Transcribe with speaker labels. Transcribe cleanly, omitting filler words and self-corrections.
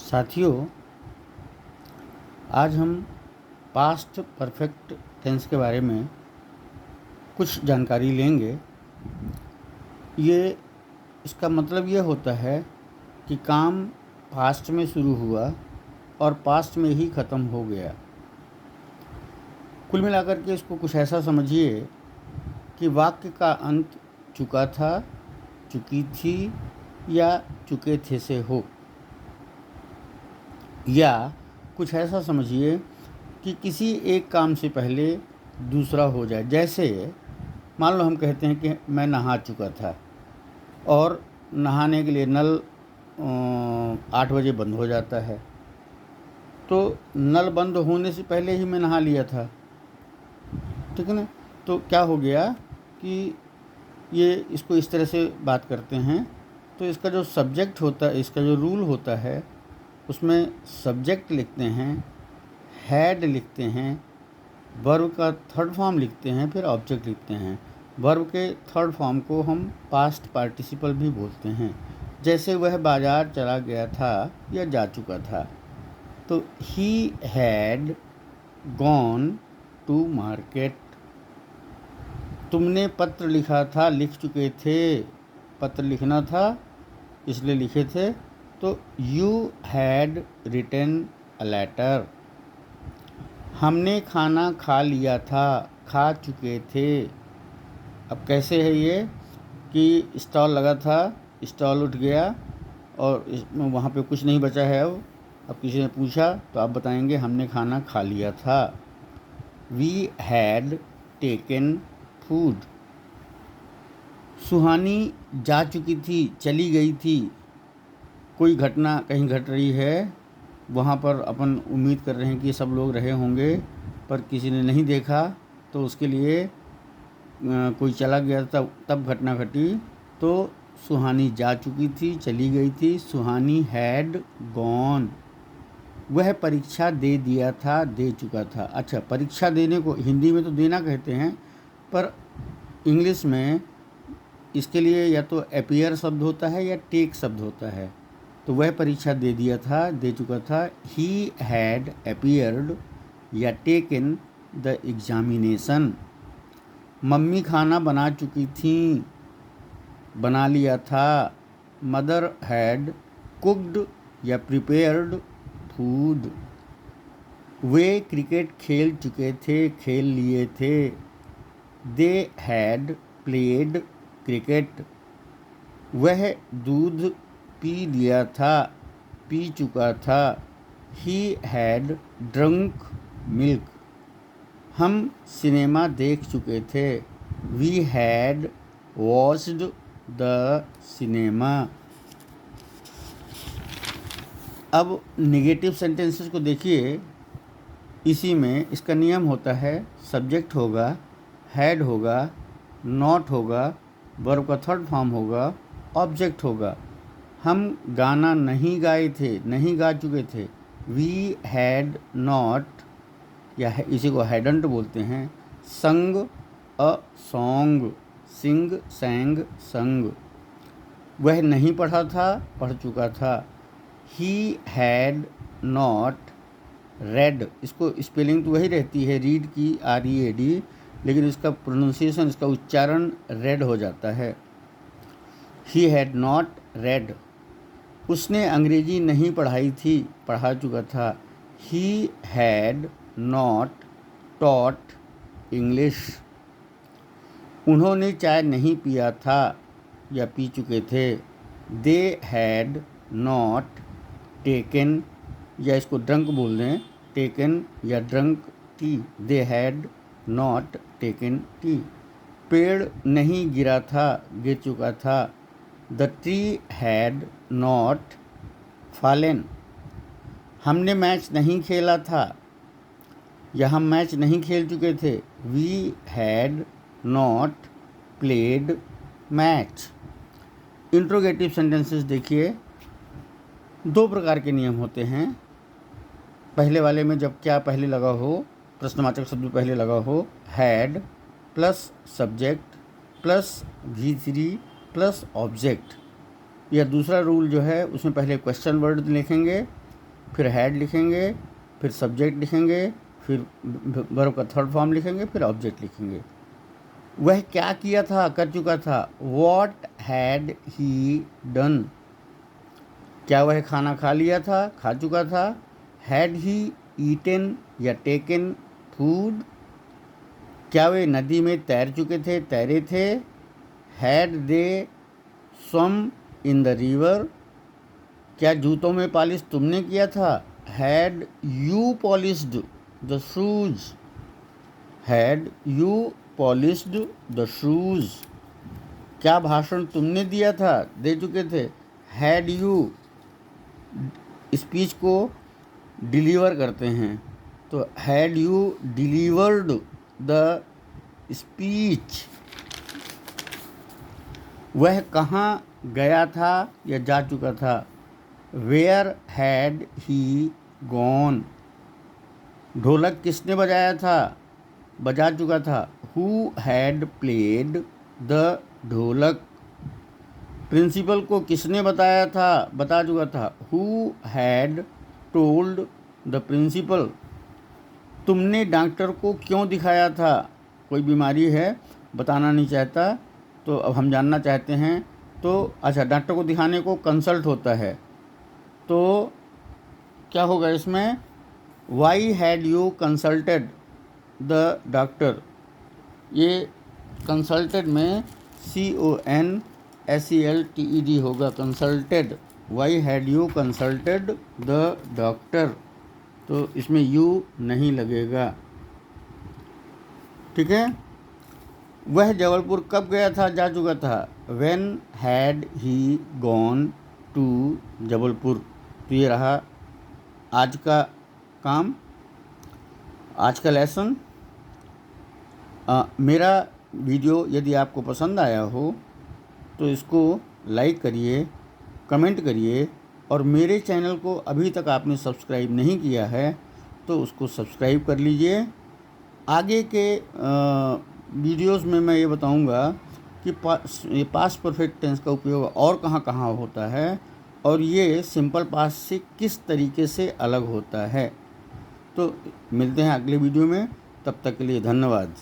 Speaker 1: साथियों, आज हम पास्ट परफेक्ट टेंस के बारे में कुछ जानकारी लेंगे। इसका मतलब ये होता है कि काम पास्ट में शुरू हुआ और पास्ट में ही ख़त्म हो गया। कुल मिलाकर के इसको कुछ ऐसा समझिए कि वाक्य का अंत चुका था, चुकी थी या चुके थे से हो, या कुछ ऐसा समझिए कि किसी एक काम से पहले दूसरा हो जाए। जैसे मान लो हम कहते हैं कि मैं नहा चुका था और नहाने के लिए नल 8 बजे बंद हो जाता है, तो नल बंद होने से पहले ही मैं नहा लिया था, ठीक है ना। तो क्या हो गया कि इसको इस तरह से बात करते हैं, तो इसका जो सब्जेक्ट होता है, इसका जो रूल होता है, उसमें सब्जेक्ट लिखते हैं, हैड लिखते हैं, वर्ब का थर्ड फॉर्म लिखते हैं, फिर ऑब्जेक्ट लिखते हैं। वर्ब के थर्ड फॉर्म को हम पास्ट पार्टिसिपल भी बोलते हैं। जैसे वह बाज़ार चला गया था या जा चुका था, तो he had gone to market. तुमने पत्र लिखा था, लिख चुके थे, पत्र लिखना था इसलिए लिखे थे, तो you had written a letter. हमने खाना खा लिया था, खा चुके थे। अब कैसे है ये कि स्टॉल लगा था, स्टॉल उठ गया और वहाँ पे कुछ नहीं बचा है। अब किसी ने पूछा तो आप बताएंगे हमने खाना खा लिया था। We had taken food. Suhani जा चुकी थी, चली गई थी। कोई घटना कहीं घट रही है, वहाँ पर अपन उम्मीद कर रहे हैं कि सब लोग रहे होंगे, पर किसी ने नहीं देखा, तो उसके लिए कोई चला गया तब घटना घटी। तो सुहानी जा चुकी थी, चली गई थी। सुहानी हैड गॉन। वह परीक्षा दे दिया था, दे चुका था। अच्छा, परीक्षा देने को हिंदी में तो देना कहते हैं, पर इंग्लिश में इसके लिए या तो अपीयर शब्द होता है या टेक शब्द होता है। तो वह परीक्षा दे दिया था, दे चुका था। ही हैड अपीयर्ड या टेकन द एग्जामिनेशन। मम्मी खाना बना चुकी थी, बना लिया था। मदर हैड कुक्ड या प्रिपेयर्ड फूड। वे क्रिकेट खेल चुके थे, खेल लिए थे। They had played cricket. वह दूध पी लिया था, पी चुका था। He had drunk milk. हम सिनेमा देख चुके थे। We had watched the cinema. अब नेगेटिव सेंटेंसेस को देखिए। इसी में इसका नियम होता है, सब्जेक्ट होगा, हैड होगा, नॉट होगा, वर्ब का थर्ड फॉर्म होगा, ऑब्जेक्ट होगा। हम गाना नहीं गाए थे, नहीं गा चुके थे। वी हैड नॉट, या इसी को हैडंट बोलते हैं, संग अ सॉन्ग, सिंग सैंग संग। वह नहीं पढ़ा था, पढ़ चुका था। He had not red. इसको स्पेलिंग तो वही रहती है, रीड की, READ, लेकिन इसका प्रोनाउंसिएशन, इसका उच्चारण रेड हो जाता है। He had not red. उसने अंग्रेजी नहीं पढ़ाई थी, पढ़ा चुका था। He had not taught English. उन्होंने चाय नहीं पिया था या पी चुके थे। दे हैड नॉट टेकन, या इसको ड्रंक बोल दें, टेकन या drunk T. They had not taken T. पेड़ नहीं गिरा था, गिर चुका था। The tree had not fallen. हमने मैच नहीं खेला था, या हम मैच नहीं खेल चुके थे। We had not played match. Interrogative sentences देखिए, 2 प्रकार के नियम होते हैं। पहले वाले में जब क्या पहले लगा हो, प्रश्नवाचक शब्द पहले लगा हो, had plus subject plus V3 plus object, या दूसरा रूल जो है उसमें पहले क्वेश्चन वर्ड लिखेंगे फिर हैड लिखेंगे, फिर सब्जेक्ट लिखेंगे, फिर वर्ब का थर्ड फॉर्म लिखेंगे, फिर ऑब्जेक्ट लिखेंगे। वह क्या किया था, कर चुका था। वॉट हैड ही डन, क्या वह खाना खा लिया था, खा चुका था। हैड ही ईटन या टेकन फूड, क्या वे नदी में तैर चुके थे, तैरे थे। Had they swum in the river, क्या जूतों में पॉलिश तुमने किया था। Had you polished the shoes, had you polished the shoes, क्या भाषण तुमने दिया था, दे चुके थे। हैड यू स्पीच को डिलीवर करते हैं, तो had you delivered the speech. वह कहाँ गया था या जा चुका था। वेयर हैड ही गॉन, ढोलक किसने बजाया था, बजा चुका था। Who had played the dholak, principal को किसने बताया था, बता चुका था। Who had told the principal, तुमने डॉक्टर को क्यों दिखाया था, कोई बीमारी है, बताना नहीं चाहता, तो अब हम जानना चाहते हैं। तो अच्छा, डॉक्टर को दिखाने को कंसल्ट होता है, तो क्या होगा इसमें। Why had you consulted the doctor, ये कंसल्टेड में CONSULTED होगा, consulted. Why had you consulted the doctor, तो इसमें यू नहीं लगेगा, ठीक है। वह जबलपुर कब गया था, जा चुका था। When had he gone to Jabalpur. तो ये रहा आज का काम, आज का लेसन। मेरा वीडियो यदि आपको पसंद आया हो तो इसको लाइक करिए, कमेंट करिए, और मेरे चैनल को अभी तक आपने सब्सक्राइब नहीं किया है तो उसको सब्सक्राइब कर लीजिए। आगे के वीडियोस में मैं ये बताऊंगा कि ये पास्ट परफेक्ट टेंस का उपयोग और कहाँ कहाँ होता है और ये सिंपल पास्ट से किस तरीके से अलग होता है। तो मिलते हैं अगले वीडियो में, तब तक के लिए धन्यवाद।